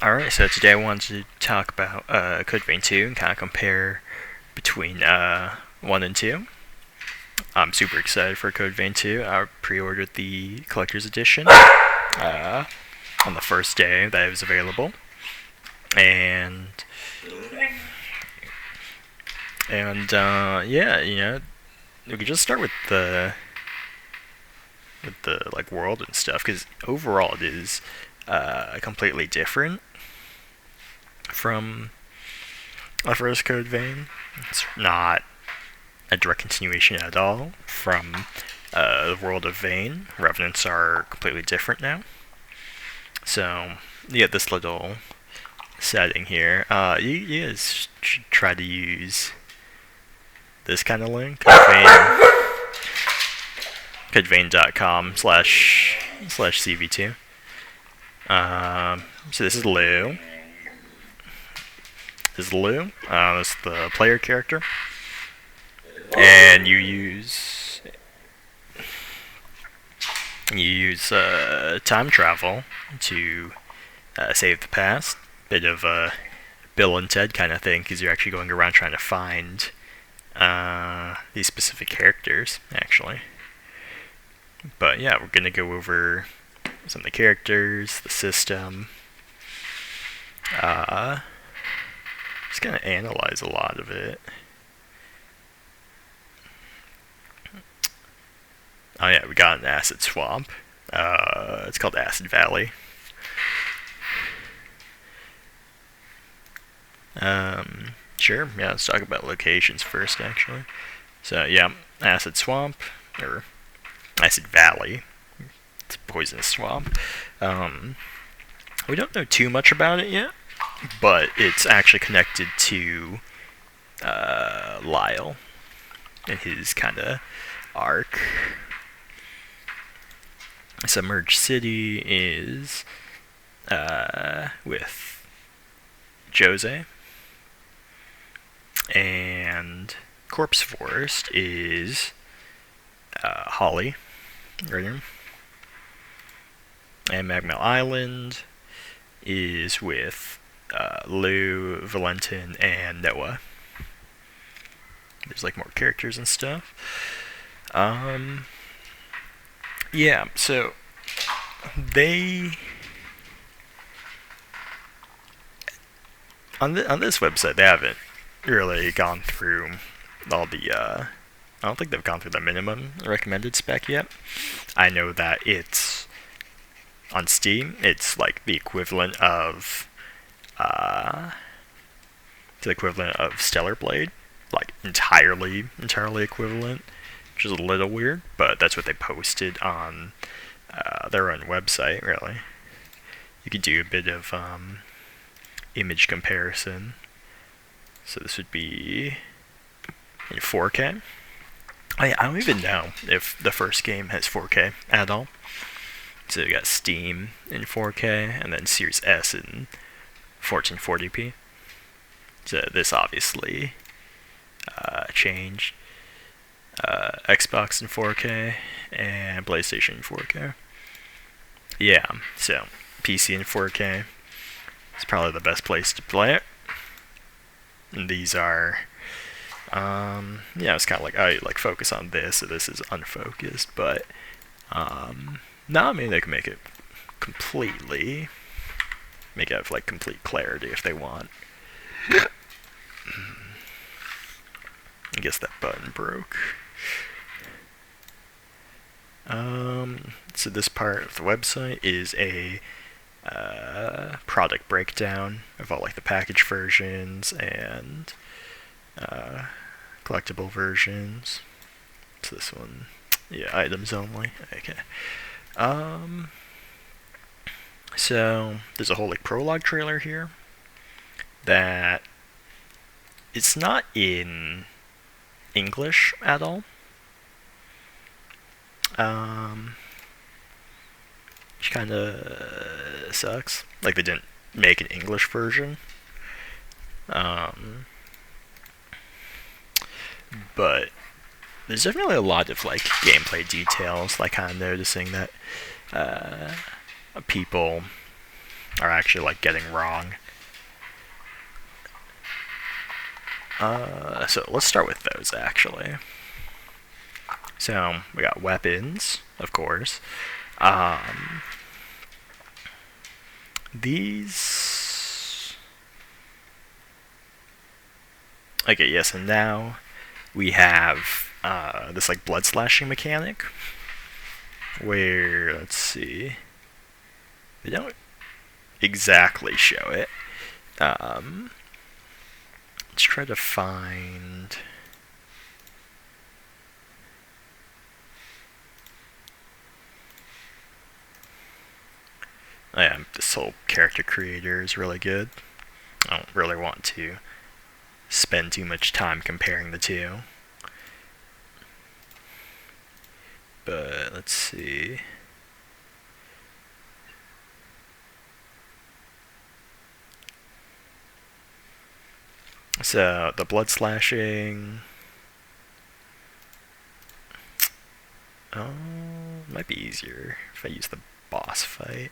Alright, so today I wanted to talk about Code Vein 2 and kind of compare between 1 and 2. I'm super excited for Code Vein 2. I pre-ordered the collector's edition on the first day that it was available. And yeah, we could just start with the like world and stuff, because overall it is completely different from the first Code Vein. It's not a direct continuation at all from the world of Vein. Revenants are completely different now. So you get this little setting here. You guys should try to use this kind of link. codevein.com/cv2. So this is Lou. This is the player character. And you use time travel to save the past. Bit of a Bill and Ted kind of thing, because you're actually going around trying to find these specific characters, actually. But yeah, we're going to go over some of the characters, the system. Just going to analyze a lot of it. Oh yeah, we got an acid swamp. It's called Acid Valley. Sure, yeah, let's talk about locations first, actually. So yeah, Acid Swamp, or Acid Valley. It's a poisonous swamp. We don't know too much about it yet, but it's actually connected to Lyle and his kind of arc. Submerged City is with Jose, and Corpse Forest is Holly, right here. And Magma Island is with Lou, Valentin, and Noah. There's like more characters and stuff. Yeah, so they on this website, they haven't really gone through all the I don't think they've gone through the minimum recommended spec yet. I know that it's on Steam, it's like the equivalent of Stellar Blade, like entirely equivalent, which is a little weird, but that's what they posted on their own website, really. You could do a bit of image comparison. So this would be in 4K. I don't even know if the first game has 4K at all. So you got Steam in 4K, and then Series S in 1440p. So this obviously changed. Xbox in 4K and PlayStation in 4K. Yeah, so PC in 4K is probably the best place to play it. And these are, it's kind of like, I like focus on this, so this is unfocused, but no, I mean, they can make it have like complete clarity if they want. I guess that button broke. So this part of the website is a product breakdown of all like the package versions and collectible versions. So this one, yeah, items only. Okay. So there's a whole like prologue trailer here that it's not in English at all. Which kind of sucks. Like, they didn't make an English version. But there's definitely a lot of like gameplay details. Like, kind of noticing that people are actually like getting wrong. So let's start with those actually. So we got weapons, of course. These. Okay, yes, and now we have this like blood slashing mechanic, where let's see, they don't exactly show it. Let's try to find. Oh yeah, this whole character creator is really good. I don't really want to spend too much time comparing the two. But let's see. So the blood slashing. Oh, might be easier if I use the boss fight.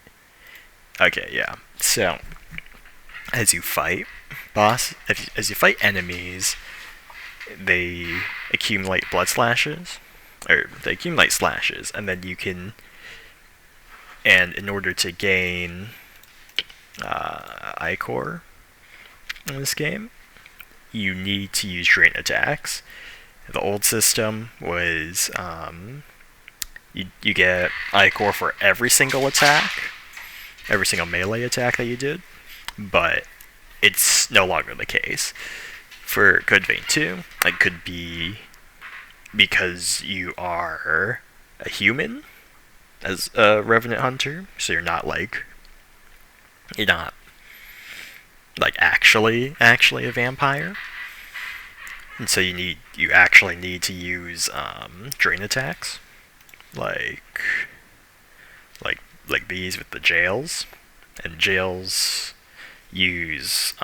Okay, yeah. So as you fight as you fight enemies, they accumulate blood slashes, or they accumulate slashes, and then you can. And in order to gain Ichor in this game, you need to use drain attacks. The old system was you get Ichor for every single attack, every single melee attack that you did, but it's no longer the case. For Code Vein 2, it could be because you are a human as a Revenant Hunter, so you're not like actually a vampire, and so you actually need to use drain attacks, like these with the jails, and jails use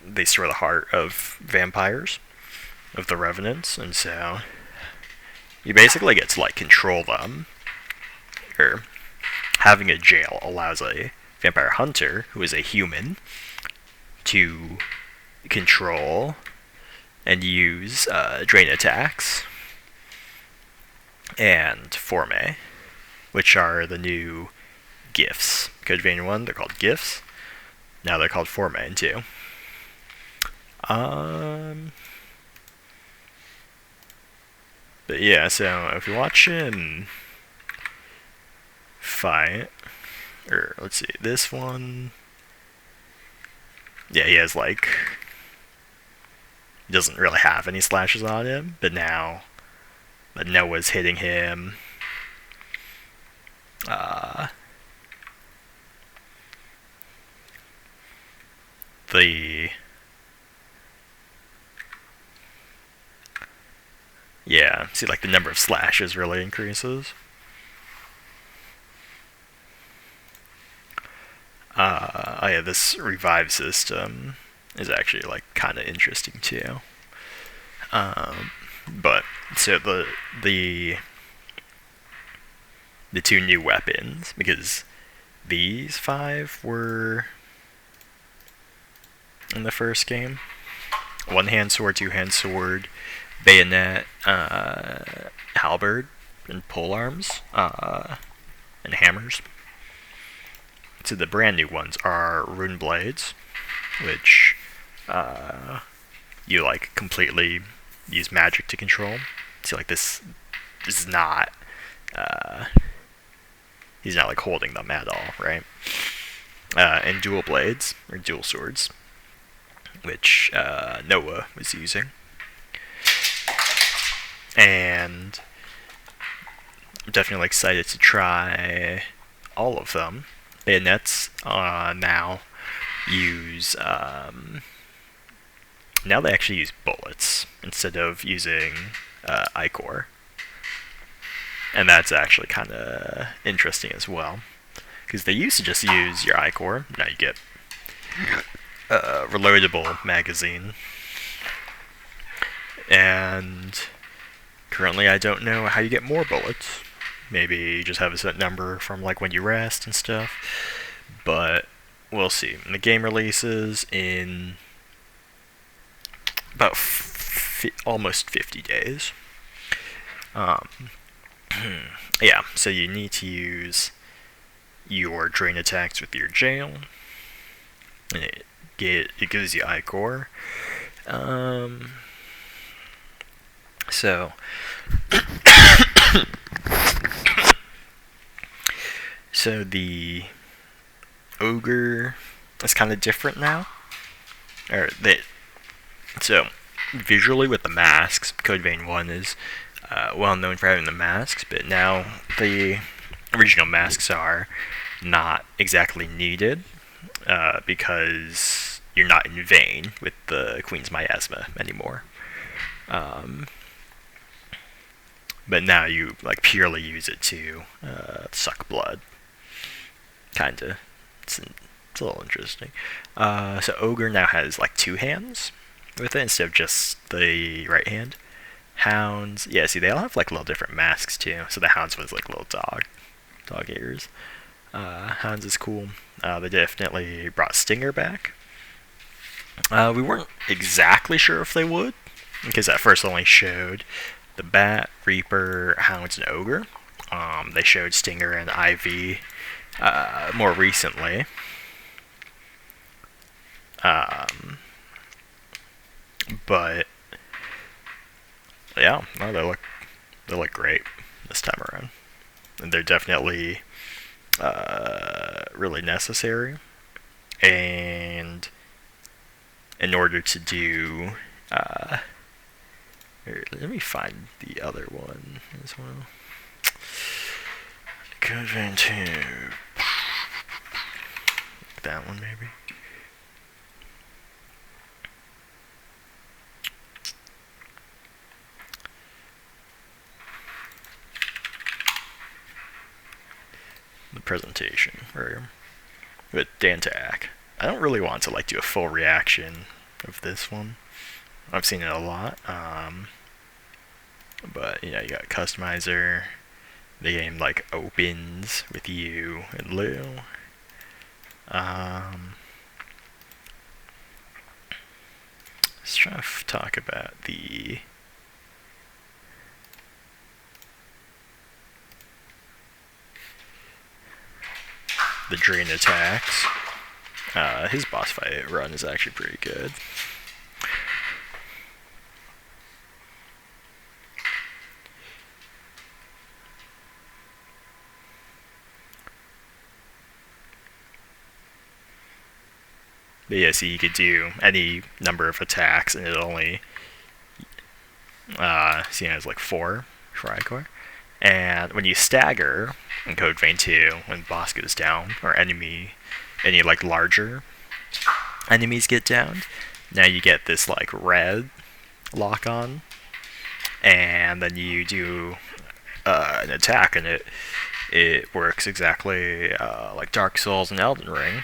they store the heart of vampires, of the revenants, and so you basically get to like control them. Or having a jail allows a vampire hunter who is a human to control and use drain attacks and Forme, which are the new gifts. Code Vein 1, they're called gifts. Now they're called Forme 2. But yeah, so if you watch him fight, or let's see, this one, yeah, he has like, he doesn't really have any slashes on him, but now that Noah's hitting him, yeah, see, like the number of slashes really increases. Oh yeah, this revive system is actually like kind of interesting too. But so the two new weapons, because these 5 were in the first game: one-hand sword, two-hand sword, bayonet, halberd, and polearms, and hammers. So the brand new ones are rune blades, which you like completely use magic to control. So like this is not he's not like holding them at all, right? And dual blades, or dual swords, which Noah was using. And I'm definitely excited to try all of them. Bayonets now use now they actually use bullets instead of using Ichor, and that's actually kind of interesting as well, because they used to just use your Ichor. Now you get a reloadable magazine, and currently I don't know how you get more bullets. Maybe you just have a set number from like when you rest and stuff, but we'll see. The game releases in about almost 50 days. Um, yeah, so you need to use your drain attacks with your jail. And it gives you Ichor. So so the ogre is kind of different now. So visually with the masks, Code Vein 1 is well known for having the masks, but now the original masks are not exactly needed because you're not in Vein with the Queen's Miasma anymore. But now you like purely use it to suck blood. Kinda. It's a little interesting. So Ogre now has like 2 hands with it instead of just the right hand. Hounds, yeah, see, they all have like little different masks too. So the Hounds one's like little dog ears. Hounds is cool. They definitely brought Stinger back. We weren't exactly sure if they would, because at first only showed the Bat, Reaper, Hounds, and Ogre. They showed Stinger and Ivy more recently. But yeah, no, they look great this time around, and they're definitely really necessary. And in order to do, let me find the other one as well. Code Vein 2. That one maybe. The presentation, right? With Dantak. I don't really want to like do a full reaction of this one. I've seen it a lot. But you know, you got Customizer. The game like opens with you and Lou. Let's try to talk about the drain attacks. His boss fight run is actually pretty good. But yeah, so you could do any number of attacks, and it only it has like 4 for Ichor. And when you stagger in Code Vein 2, when the boss goes down, or any like larger enemies get downed, now you get this like red lock on, and then you do an attack, and it works exactly like Dark Souls and Elden Ring.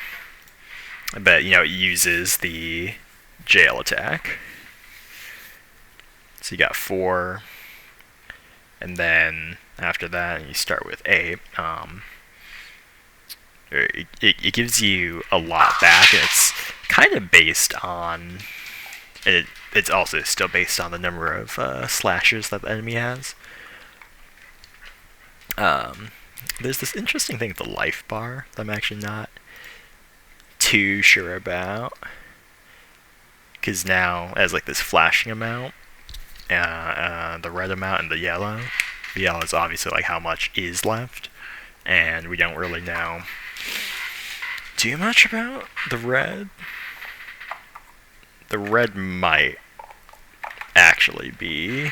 But you know, it uses the jail attack. So you got 4, and then after that you start with 8. It gives you a lot back, and it's kind of based on it's also still based on the number of slashes that the enemy has. There's this interesting thing with the life bar that I'm actually not too sure about, because now it has like this flashing amount, the red amount and the yellow. The yellow is obviously like how much is left, and we don't really know too much about the red. The red might actually be,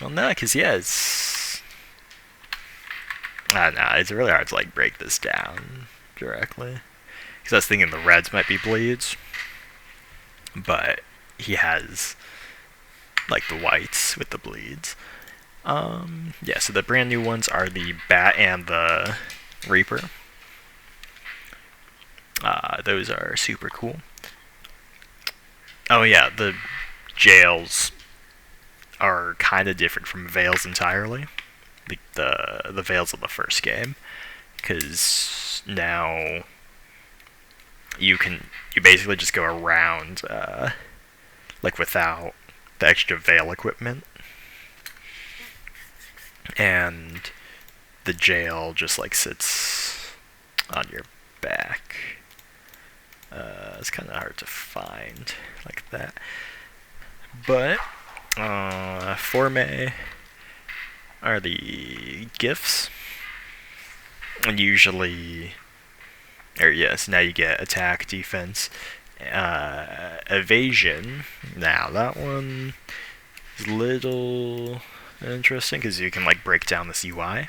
well, no, because yeah, it's, I don't know, it's really hard to like break this down directly. Because I was thinking the reds might be bleeds, but he has like the whites with the bleeds. Yeah, so the brand new ones are the Bat and the Reaper. Those are super cool. Oh yeah, the jails are kind of different from Veils entirely. The Veils of the first game, because now you basically just go around like without the extra veil equipment, and the jail just like sits on your back. It's kind of hard to find like that, but Forme are the gifts, and usually, or yes, now you get attack, defense, evasion. Now that one is a little interesting because you can like break down this UI.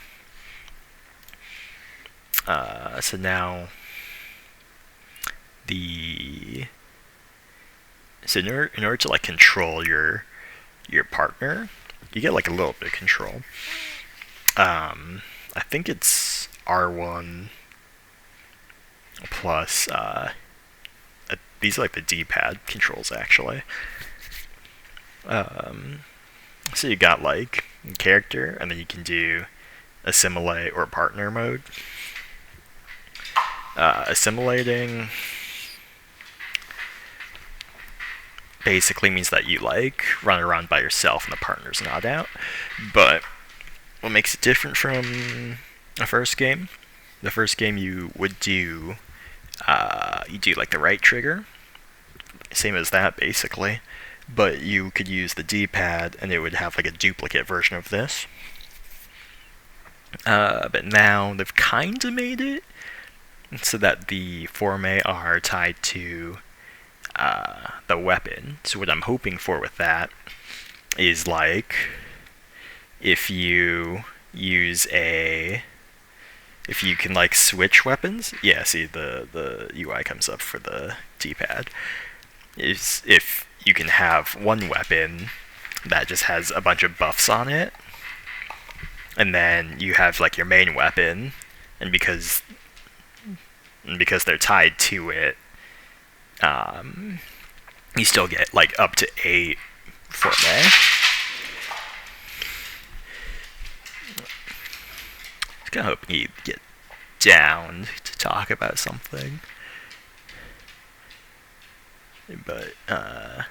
So now in order to like control your partner, you get like a little bit of control. I think it's R1 plus these are like the D-pad controls actually. So you got like character, and then you can do assimilate or partner mode. Assimilating basically means that you like run around by yourself and the partner's not out. But what makes it different from the first game you would do you do like the right trigger, same as that basically, but you could use the D-pad and it would have like a duplicate version of this. But now they've kind of made it so that the Forme are tied to the weapon. So what I'm hoping for with that is like if you can like switch weapons. Yeah, see the UI comes up for the D-pad. Is if you can have one weapon that just has a bunch of buffs on it, and then you have like your main weapon, and because they're tied to it, you still get like up to 8 Forme. I was kind of hoping you'd get down to talk about something, but yeah.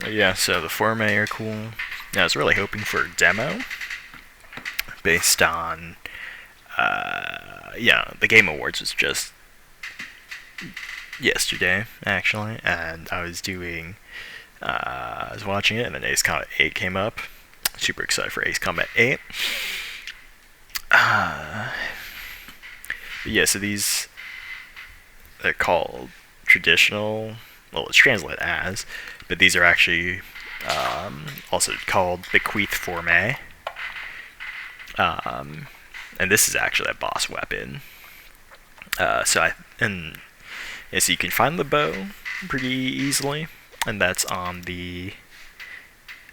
Yeah, so the Forme are cool. I was really hoping for a demo based on the Game Awards was just yesterday actually, and I was watching it, and then Ace Combat 8 came up. Super excited for Ace Combat 8. But yeah, so these they're called traditional. Well, it's translated as, but these are actually also called Bequeath Forme. And this is actually a boss weapon. So you can find the bow pretty easily, and that's on the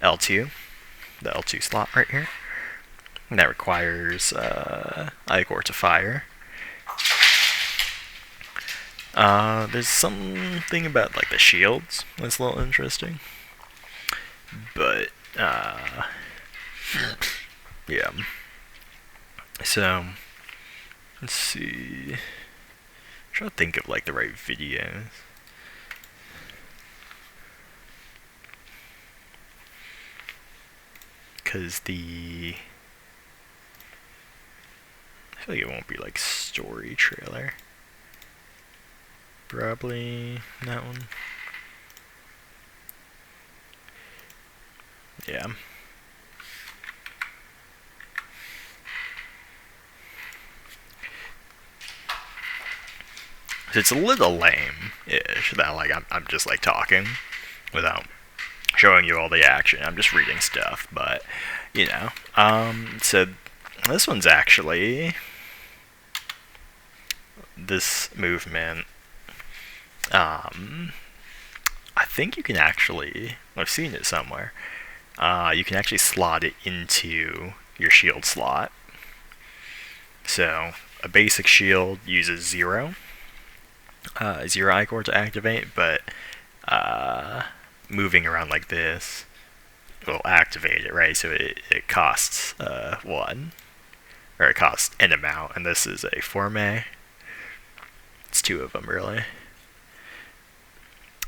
L2 slot right here. And that requires Ichor to fire. There's something about like the shields that's a little interesting, but yeah. So let's see. I'm trying to think of like the right videos. Because I feel like it won't be like story trailer. Probably that one. Yeah. It's a little lame-ish that like I'm just like talking without showing you all the action. I'm just reading stuff, but you know. So this one's actually this movement. I think you can actually, I've seen it somewhere. You can actually slot it into your shield slot. So a basic shield uses 0 Ichor to activate, but moving around like this will activate it, right? So it costs 1, or it costs an amount, and this is a Forme. It's 2 of them, really.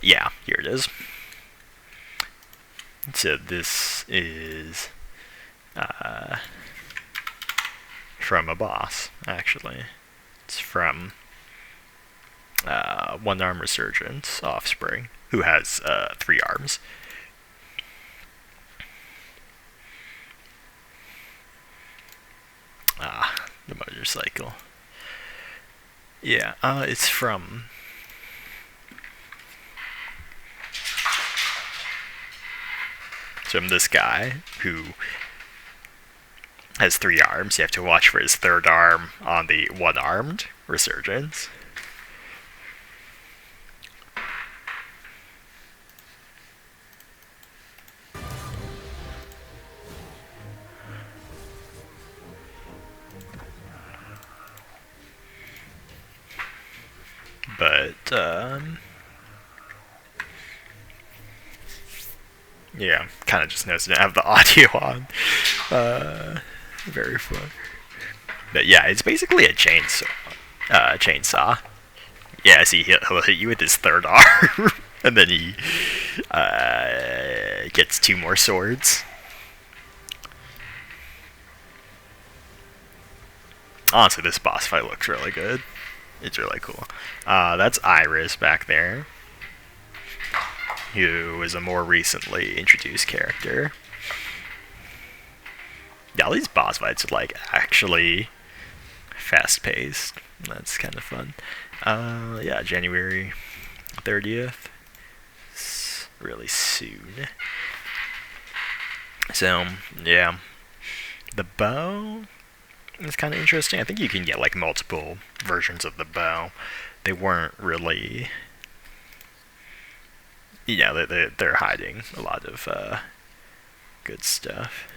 Yeah, here it is. So this is from a boss, actually. It's from One Arm Resurgence Offspring, who has 3 arms. The motorcycle. Yeah, it's from this guy who has 3 arms. You have to watch for his 3rd arm on the One-Armed Resurgence. But, yeah, kind of just noticed I didn't have the audio on. Very fun. But yeah, it's basically a chainsaw. Yeah, see, he'll hit you with his 3rd arm, and then he gets 2 more swords. Honestly, this boss fight looks really good. It's really cool. That's Iris back there, who is a more recently introduced character. Yeah, all these boss fights are like actually fast-paced. That's kind of fun. Yeah, January 30th. It's really soon. So, yeah. The bow is kind of interesting. I think you can get like multiple versions of the bow. They weren't really... Yeah, they're hiding a lot of good stuff.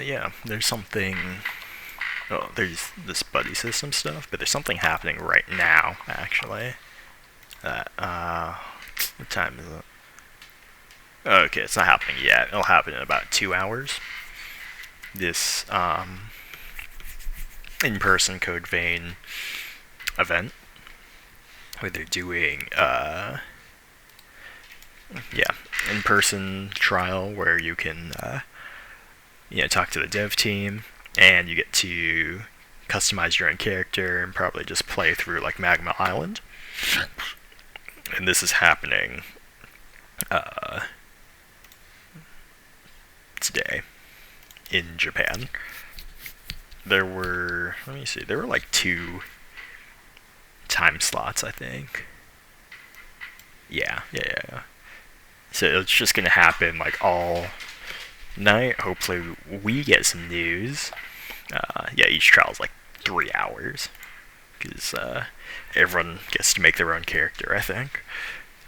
Yeah, there's something... Oh, there's this buddy system stuff, but there's something happening right now, actually. That, what time is it? Okay, it's not happening yet. It'll happen in about 2 hours. This, in-person Code Vein event, where they're doing, in-person trial where you can, talk to the dev team, and you get to customize your own character and probably just play through like Magma Island. And this is happening today in Japan. There were, let me see, there were like 2 time slots, I think. Yeah. So it's just gonna happen like all night. Hopefully we get some news. Yeah, each trial is like 3 hours, because everyone gets to make their own character, I think.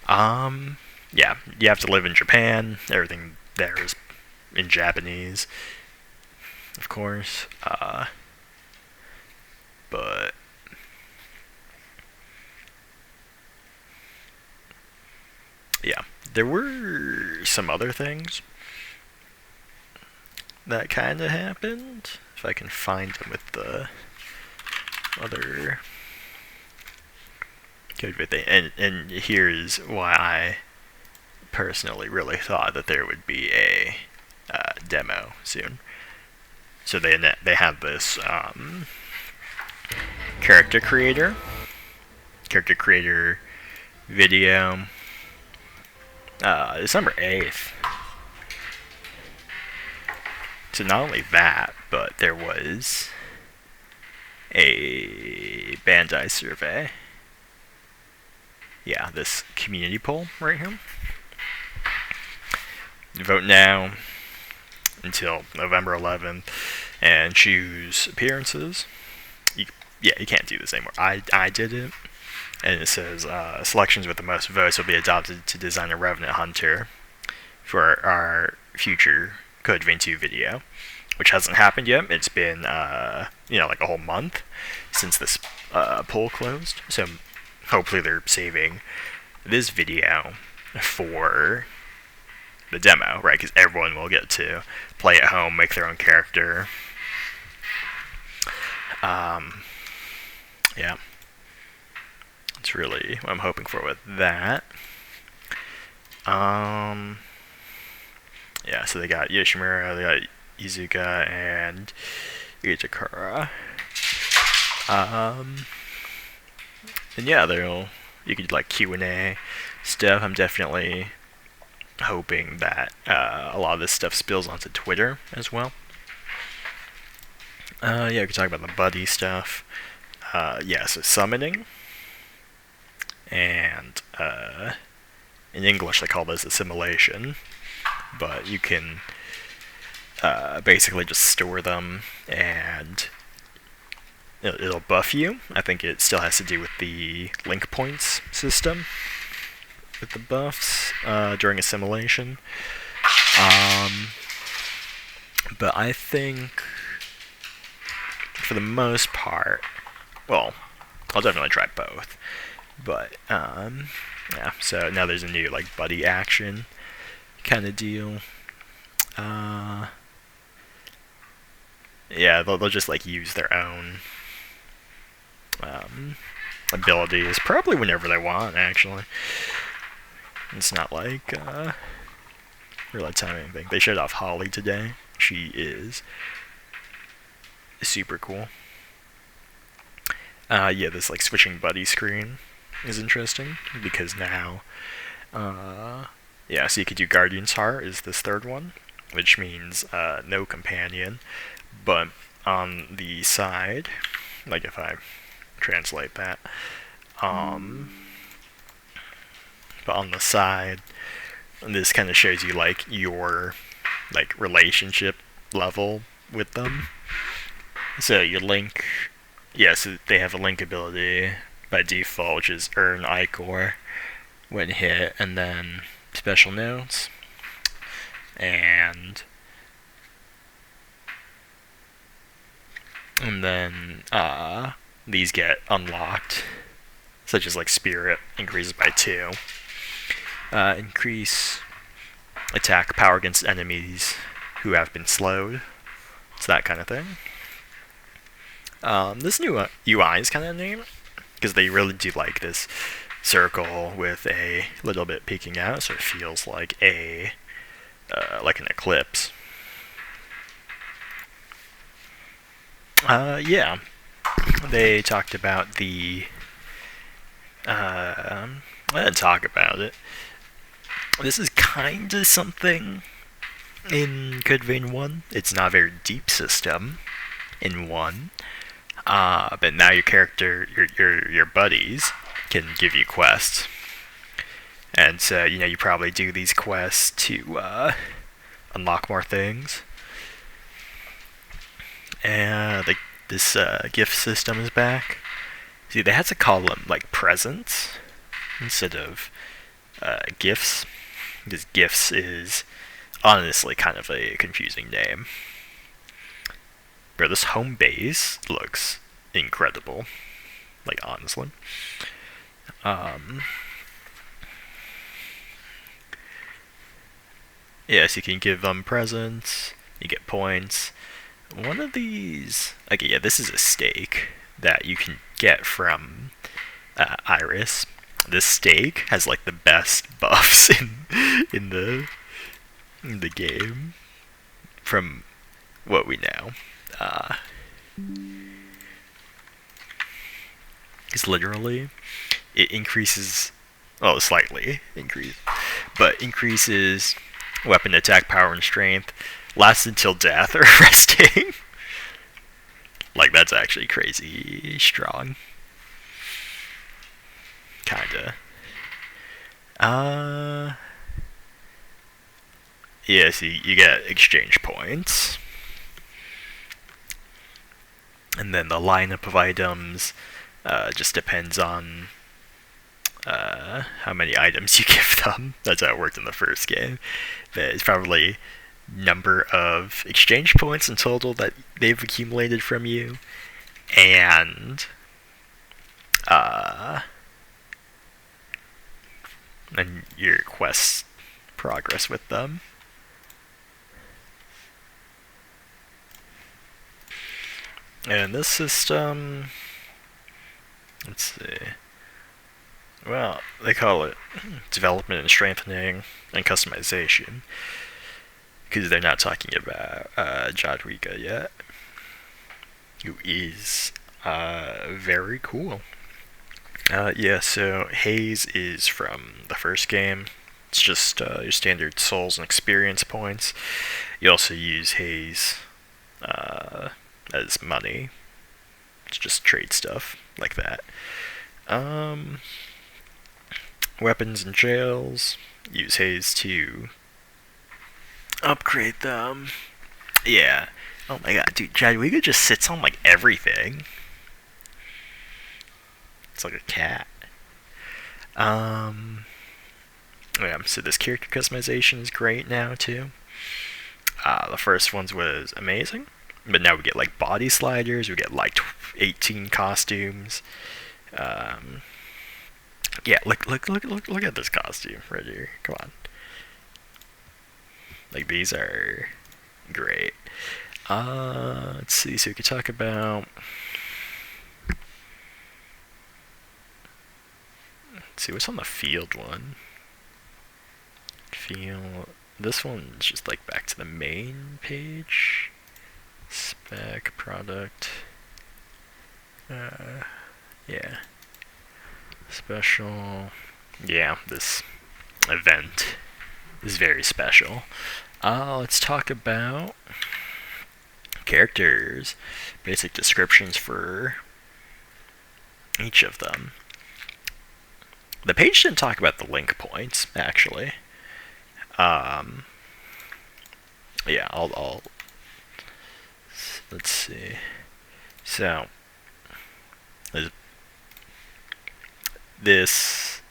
Yeah, you have to live in Japan. Everything there is in Japanese, of course. But yeah, there were some other things that kind of happened. If I can find them with the other code thing. And here's why I personally really thought that there would be a demo soon. So they have this character creator video December 8th. So not only that, but there was a Bandai survey. Yeah, this community poll right here. Vote now until November 11th and choose appearances. You can't do this anymore. I did it, and it says selections with the most votes will be adopted to design a Revenant Hunter for our future Code Vein 2 video, which hasn't happened yet. It's been, like a whole month since this poll closed. So hopefully they're saving this video for the demo, right? Because everyone will get to play at home, make their own character. Yeah. That's really what I'm hoping for with that. Yeah, so they got Yoshimura, they got Izuka, and Ichikura. And yeah, you could like Q&A stuff. I'm definitely hoping that a lot of this stuff spills onto Twitter as well. Yeah, we could talk about the buddy stuff. Yeah, so summoning. And in English they call this assimilation. But you can basically just store them and it'll buff you. I think it still has to do with the link points system with the buffs during assimilation. But I think for the most part, well, I'll definitely try both. But yeah, so now there's a new like buddy action kind of deal. Yeah, they'll just like use their own abilities probably whenever they want. Actually, it's not like real time anything. They showed off Holly today. She is super cool. Yeah, this like switching buddy screen is interesting because now, yeah, so you could do Guardian's Heart is this third one, which means no companion, but on the side, like if I translate that, but on the side, this kind of shows you like your like relationship level with them. So your link, yeah, so they have a link ability by default, which is earn Ichor when hit, and then special notes, and then these get unlocked, such as like Spirit increases by 2, increase attack power against enemies who have been slowed. It's that kind of thing. This new UI is kind of neat because they really do like this circle with a little bit peeking out, so it feels like a like an eclipse. Yeah, they talked about the. I didn't talk about it. This is kind of something in Code Vein 1. It's not a very deep system in 1. But now your character, your buddies, can give you quests. And so, you probably do these quests to unlock more things. And this gift system is back. See, they had to call them, like, presents instead of gifts. Because gifts is honestly kind of a confusing name. Bro, this home base looks incredible. Like, honestly. Yes, you can give them presents. You get points. One of these... Okay, yeah, this is a steak that you can get from Iris. This steak has, like, the best buffs in the game. From what we know. Because literally, it increases, well, slightly but increases weapon attack power and strength, lasts until death or resting. Like, that's actually crazy strong. Kinda. Yeah, so you get exchange points. And then the lineup of items just depends on how many items you give them. That's how it worked in the first game. But it's probably number of exchange points in total that they've accumulated from you, and uh, and your quest progress with them. And this system, let's see. Well, they call it development and strengthening and customization, because they're not talking about Jadwiga yet, who is very cool. Yeah, so Haze is from the first game. It's just your standard souls and experience points. You also use Haze as money to just trade stuff like that. Weapons and jails. Use Haze to upgrade them. Yeah. Oh my god, dude, Jadwiga just sits on like everything. It's like a cat. Yeah, so this character customization is great now too. The first ones was amazing, but now we get like body sliders. We get like 18 costumes. Yeah, look at this costume right here. Come on. Like, these are great. Let's see. So we could talk about. Let's see what's on the field one. Field. This one's just like back to the main page. Spec product. Yeah. Special. Yeah, this event is very special. Let's talk about characters. Basic descriptions for each of them. The page didn't talk about the link points, actually. Yeah, I'll let's see. So, this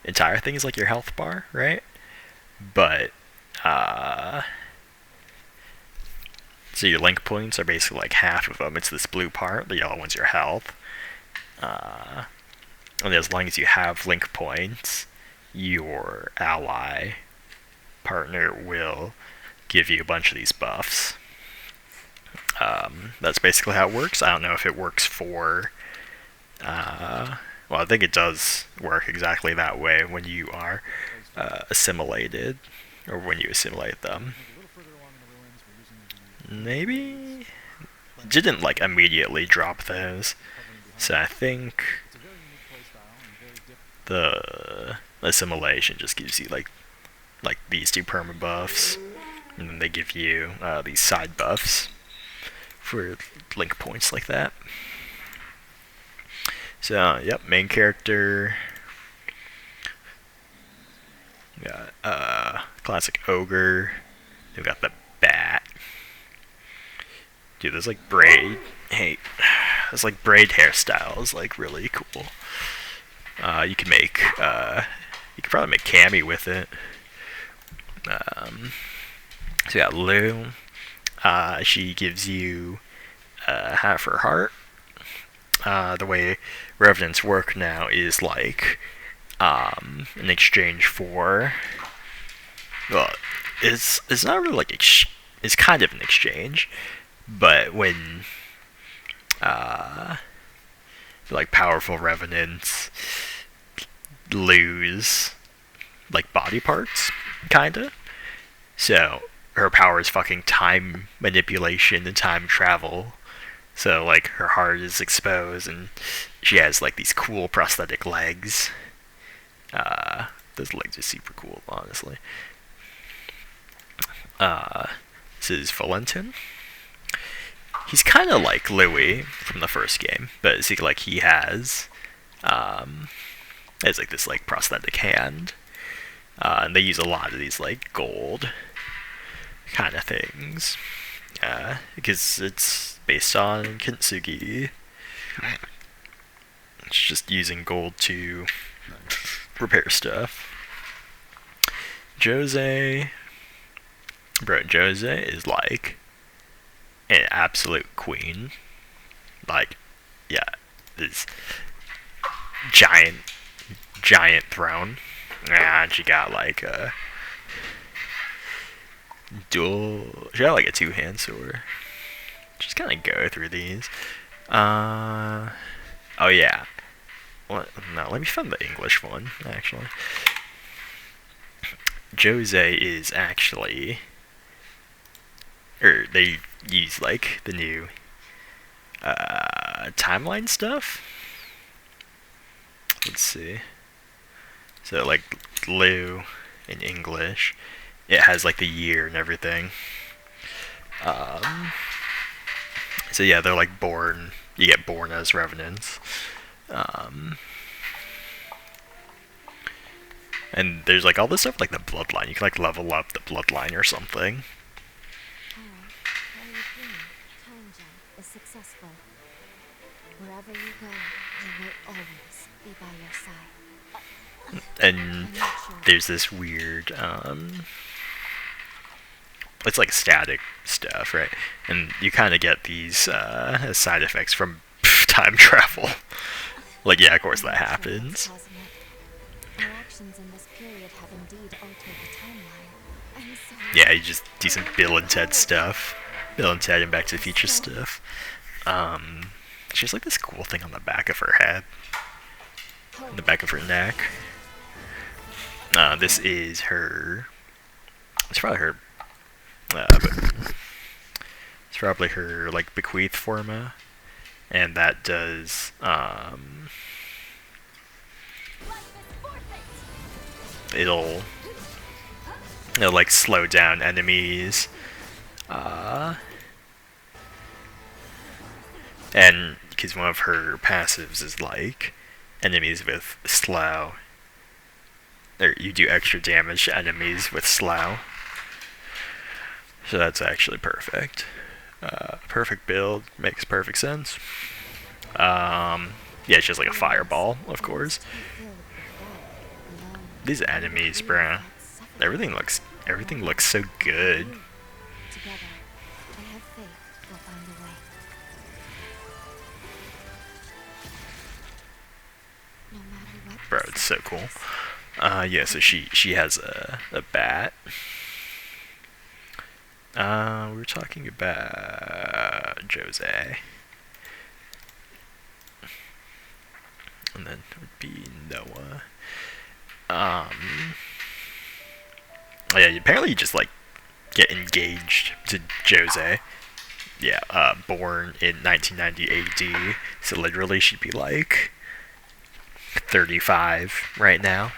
entire thing is like your health bar, right? But, so your link points are basically like half of them. It's this blue part, the yellow one's your health. And as long as you have link points, your ally partner will give you a bunch of these buffs. That's basically how it works. I don't know if it works for. Well, I think it does work exactly that way when you are assimilated, or when you assimilate them. Maybe didn't like immediately drop those, so I think the assimilation just gives you like these two perma buffs, and then they give you these side buffs for link points like that. So, yep, main character. We got classic ogre. We got the bat. Dude, there's like braid. Hey, there's like braid hairstyles, like really cool. You can make. You could probably make Cammy with it. So we got Lou. She gives you half her heart. The way revenants work now is like in exchange for. Well, it's not really like it's kind of an exchange, but when like powerful revenants lose like body parts, kinda. So her power is fucking time manipulation and time travel. So like her heart is exposed and she has like these cool prosthetic legs. Those legs are super cool, honestly. This is Valentin. He's kind of like Louis from the first game, but see, like he has like this like prosthetic hand, and they use a lot of these like gold kind of things, because it's based on Kintsugi. It's just using gold to repair stuff. Jose, Bro, Jose is like an absolute queen. Like, yeah, this giant, giant throne. And she got like a dual. She got like a two-hand sword. Just kind of go through these. Oh yeah. What? No, let me find the English one actually. Jose is actually, or they use like the new timeline stuff. Let's see. So like Lou in English, it has like the year and everything. So yeah, they're like born. You get born as revenants. And there's like all this stuff like the bloodline. You can like level up the bloodline or something. Alright, how are you doing? Time jump is successful. Wherever you go, I will always be by your side. And there's this weird it's like static stuff, right? And you kind of get these side effects from time travel. Like, yeah, of course that happens. Our actions in this period have indeed altered the timeline. I'm sorry. Yeah, you just do some Bill and Ted stuff. Bill and Ted and Back to the Future stuff. She has like this cool thing on the back of her head. On the back of her neck. This is her. It's probably her. It's probably her like bequeath forma, and that does it'll like slow down enemies, and because one of her passives is like enemies with slow, or you do extra damage to enemies with slow. So that's actually perfect. Perfect build, makes perfect sense. Yeah, it's just like a fireball, of course. These enemies, bruh. Everything looks so good. Together, I have faith we'll find a way. No matter what. Bro, it's so cool. Yeah, so she has a bat. We were talking about Jose. And then it would be Noah. Oh yeah, apparently you just like get engaged to Jose. Yeah, born in 1990 AD. So literally she'd be like 35 right now.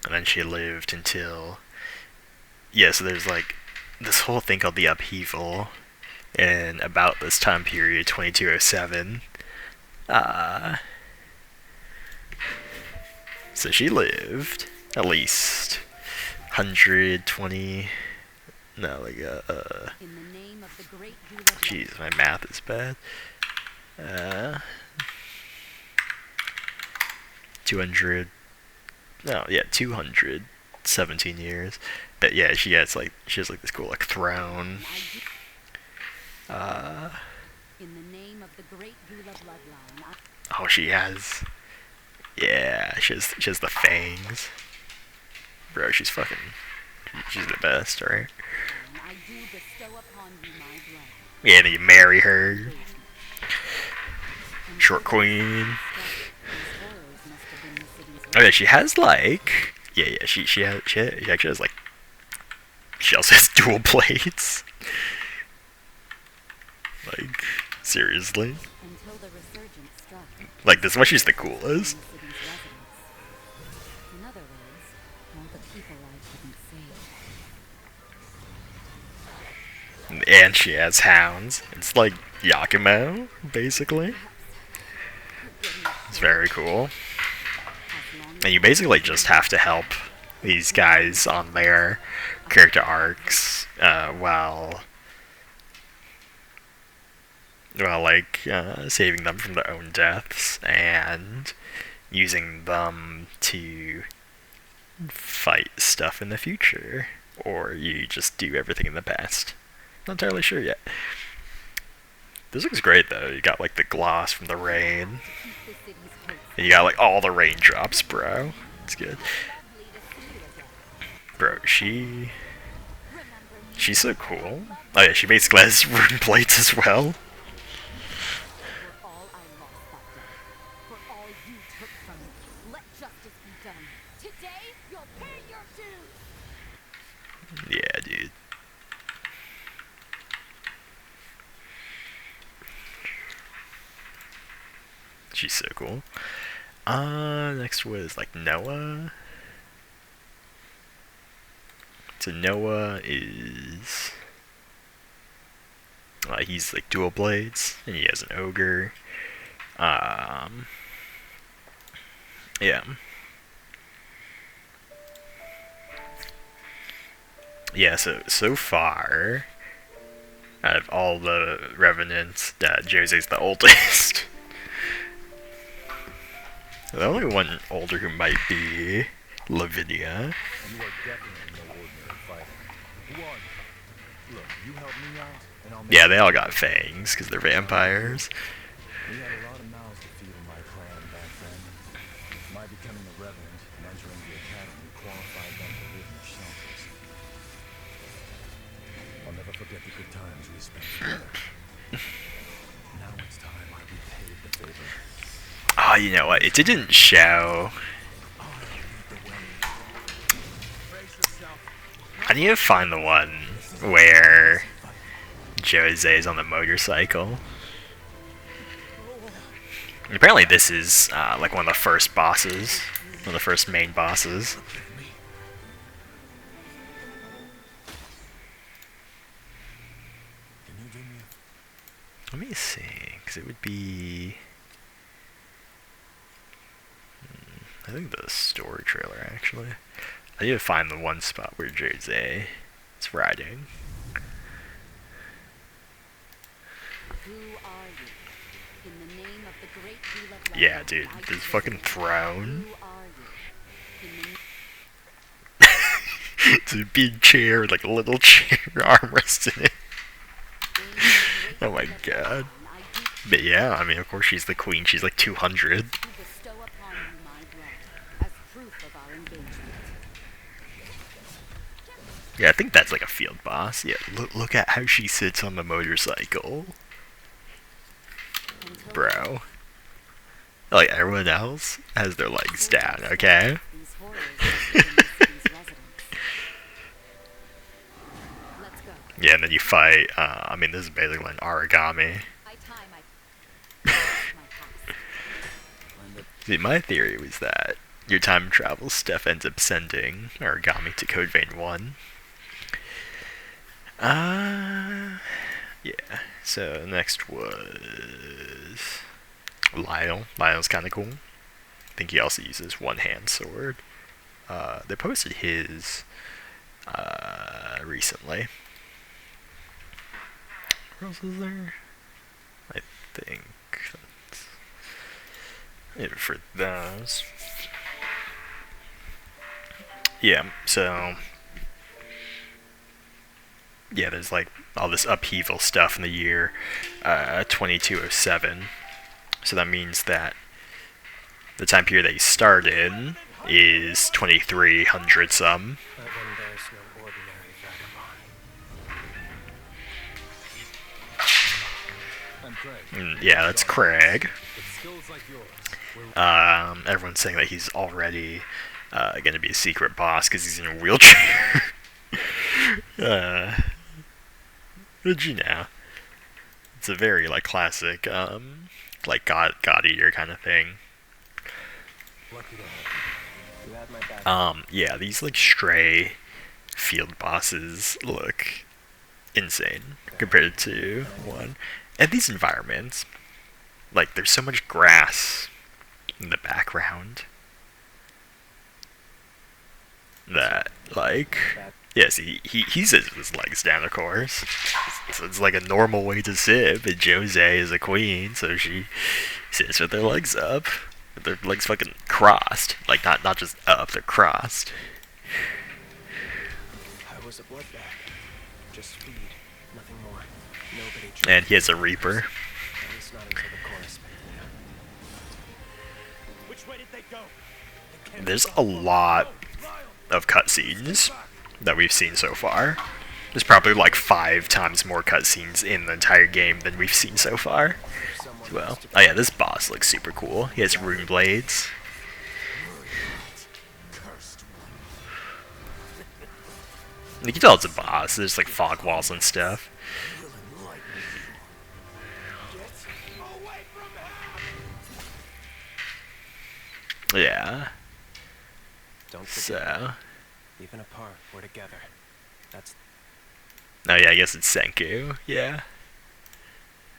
And then she lived until, yeah, so there's like this whole thing called the upheaval in about this time period, 2207. So she lived at least 120, no, like, jeez, my math is bad. 200, no, yeah, 217 years. But yeah, she has like this cool like throne. Oh, she has. Yeah, she has the fangs. Bro, she's fucking. She's the best, right? Yeah, then you marry her. Short queen. Oh yeah, she has like. Yeah, she actually has like. She also has dual blades. Like, seriously? Like, this is why she's the coolest. And she has hounds. It's like Yakimo, basically. It's very cool. And you basically just have to help these guys on their character arcs while like saving them from their own deaths and using them to fight stuff in the future, or you just do everything in the past. Not entirely sure yet. This looks great though. You got like the gloss from the rain, and you got like all the raindrops, bro. It's good, bro. She's so cool. Oh yeah, she basically has rune plates as well. Yeah, dude. She's so cool. Next was like Noah. So Noah is he's like dual blades, and he has an ogre. Yeah. Yeah, so far, out of all the Revenants, Jose's the oldest. The only one older who might be Lavinia. You are definitely no ordinary fighter. One, look, you help me out, and I'll make Yeah, they all got fangs because they're vampires. We had a lot of mouths to feed in my clan back then. My becoming a revenant and entering the academy qualified them to live in the shelters. I'll never forget the good times we spent together. Now it's time I repaid the favor. Oh, you know what? It didn't show. I need to find the one where Jose's on the motorcycle. And apparently this is like one of the first bosses. One of the first main bosses. Can you do me Let me see, because it would be... I think the story trailer, actually. I need to find the one spot where Jose is riding. Who are you? In the name of the great wheel of Yeah, life, dude, I this choose fucking you. throne. Who are you? In the It's a big chair with like a little chair armrest in it. Oh my god. But yeah, I mean, of course she's the queen. She's like 200. to bestow upon you my blood as proof of our engagement. Yeah, I think that's like a field boss. Yeah, look at how she sits on the motorcycle. Until Bro. Like, everyone else has their legs down, okay? these horrors of the city's residents. Let's go. Yeah, and then you fight, I mean, this is basically an origami. I tie my past. See, my theory was that your time travel stuff ends up sending origami to Code Vein 1. Yeah. So next was Lyle. Lyle's kind of cool. I think he also uses one-hand sword. They posted his recently. What else is there? I think that's it for those. Yeah, so yeah, there's like all this upheaval stuff in the year 2207. So that means that the time period that you start in is 2300 some. But when there's no ordinary vagabond. I'm Craig. Yeah, that's Craig. With skills like yours, Everyone's saying that he's already going to be a secret boss because he's in a wheelchair. But you know, it's a very like classic, like God Eater kind of thing. Lucky to have you. You had my back. Yeah, these like stray field bosses look insane compared to one. And these environments, like there's so much grass in the background that like, yeah, see, he sits with his legs down, of course. So it's like a normal way to sit, but Jose is a queen, so she sits with her legs up. Their legs fucking crossed. Like, not just up, they're crossed. I was a bloodbath. Just feed, nothing more. Nobody And he has a Reaper. At least not until the chorus. Which way did they go? There's a lot of cutscenes that we've seen so far. There's probably like 5 times more cutscenes in the entire game than we've seen so far. Well, oh yeah, this boss looks super cool. He has rune blades. You can tell it's a boss. There's like fog walls and stuff. Yeah. Don't forget, So. even apart, we're together. That's Oh yeah, I guess it's Senku. Yeah.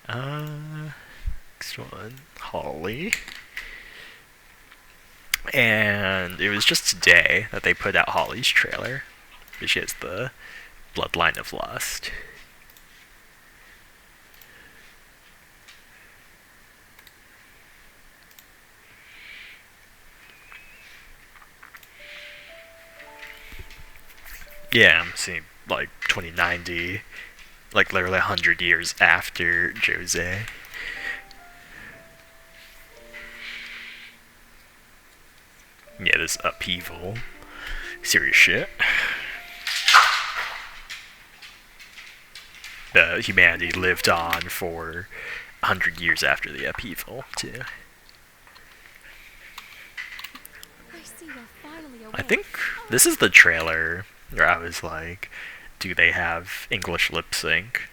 Next one, Holly. And it was just today that they put out Holly's trailer, which is the Bloodline of Lust. Yeah, I'm seeing like 2090, like literally 100 years after Jose. Yeah, this upheaval. Serious shit. Humanity lived on for 100 years after the upheaval, too. I see you're finally awake. I think this is the trailer where I was like, do they have English lip sync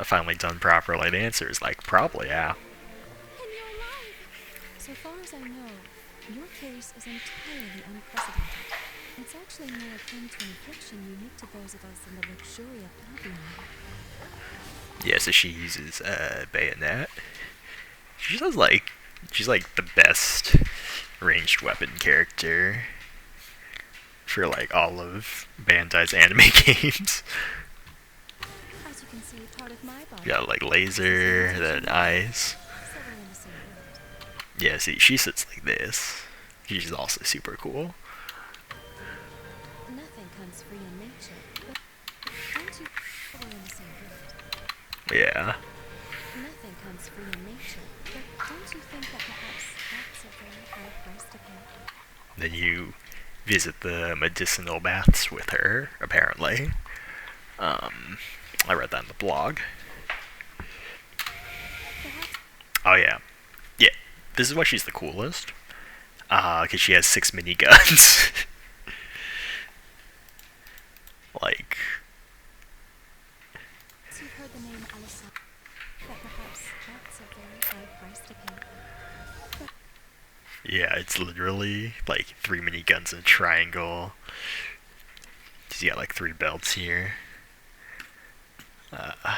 finally done properly? The answer is like, probably, yeah. And you're alive! So far as I know, your case is entirely unprecedented. It's actually more akin to an affliction unique to those of us in the luxuria pantheon. Yeah, so she uses bayonet. She's like the best ranged weapon character for like all of Bandai's anime games. As you can see, part of my body. Got like laser, then eyes. So we're in the same world. Yeah, see, she sits like this. She's also super cool. Nothing comes free in nature, but don't you? We're in the same world. Yeah. Nothing comes free in nature, but don't you think that perhaps that's a very high price to pay? Then you visit the medicinal baths with her, apparently. I read that in the blog. Perhaps Oh yeah. Yeah. This is why she's the coolest. Cause she has 6 miniguns. Like, you've heard the name Alessandra, that perhaps that's a very high price to pay. yeah, it's literally like 3 miniguns in a triangle. She's got like 3 belts here. Oh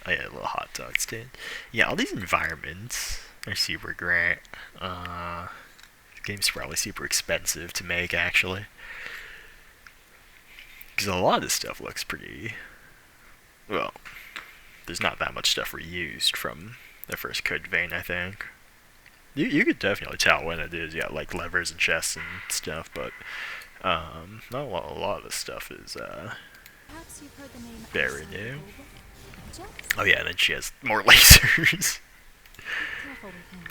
yeah, a little hot dog stand. Yeah, all these environments are super great. The game's probably super expensive to make, actually. Because a lot of this stuff looks pretty... Well, there's not that much stuff reused from the first Code Vein, I think. You could definitely tell when it is. You got like levers and chests and stuff, but not a lot of this stuff is Perhaps you've heard the name very Alessandra new. Golba? Just Oh yeah, and then she has more lasers. be careful with him.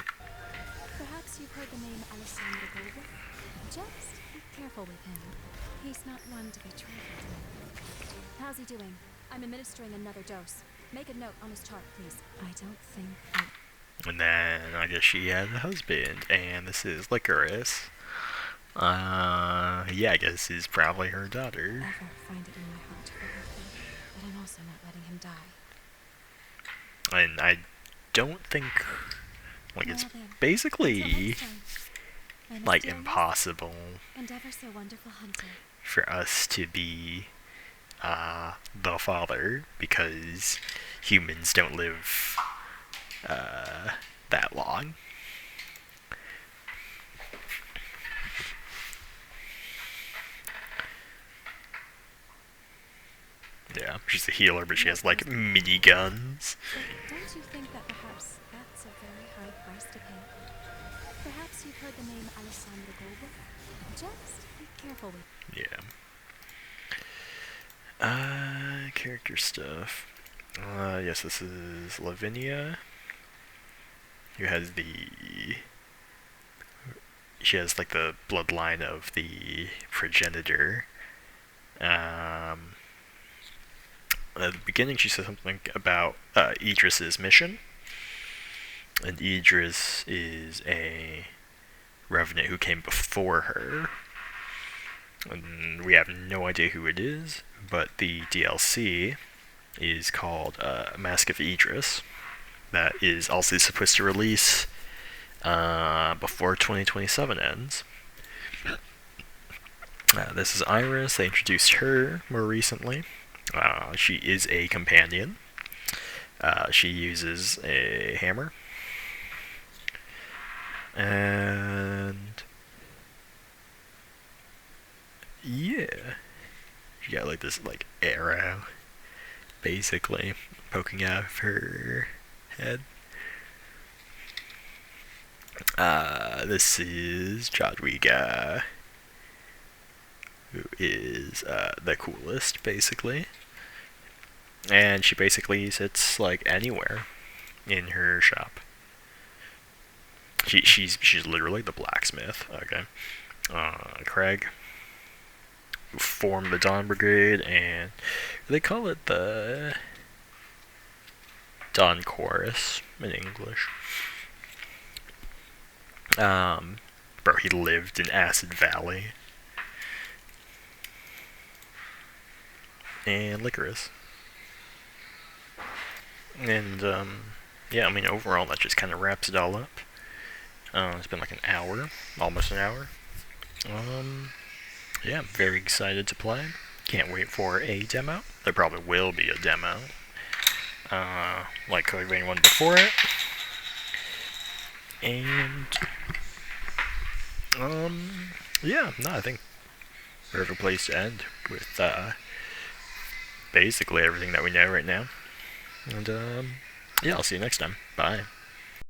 Perhaps you've heard the name Alessandra Golba? Just be careful with him. He's not one to be trifled with. How's he doing? I'm administering another dose. Make a note on his chart, please. I don't think that And then I guess she has a husband, and this is Licorice. Yeah, I guess this is probably her daughter. ever find it in my heart to forgive him, but I'm also not letting him die. And I don't think, like, it's Well then, until basically next time, I'm like still impossible and ever so wonderful hunter. for us to be the father, because humans don't live that long. Yeah, she's a healer, but she has like miniguns. But don't you think that perhaps that's a very high price to pay? Perhaps you've heard the name Alessandra Goldberg. Just be careful with. Yeah. Character stuff. Yes, this is Lavinia, who has she has like the bloodline of the progenitor. At the beginning, she said something about Idris's mission, and Idris is a revenant who came before her. And we have no idea who it is, but the DLC is called Mask of Idris. That is also supposed to release before 2027 ends. This is Iris. They introduced her more recently. She is a companion. She uses a hammer. And yeah, she got like this like arrow, basically poking out of her head. This is Jadwiga, who is the coolest, basically, and she basically sits like anywhere in her shop. She's literally the blacksmith. Okay, Craig, who formed the Dawn Brigade, and they call it the Dawn Chorus in English. Bro, he lived in Acid Valley. And Licorice. And, yeah, I mean, overall, that just kind of wraps it all up. It's been like an hour, almost an hour. Yeah, I'm very excited to play. Can't wait for a demo. There probably will be a demo. Like Code Vein 1 before it. And, yeah, no, I think perfect place to end with, basically everything that we know right now. And, yeah, I'll see you next time. Bye.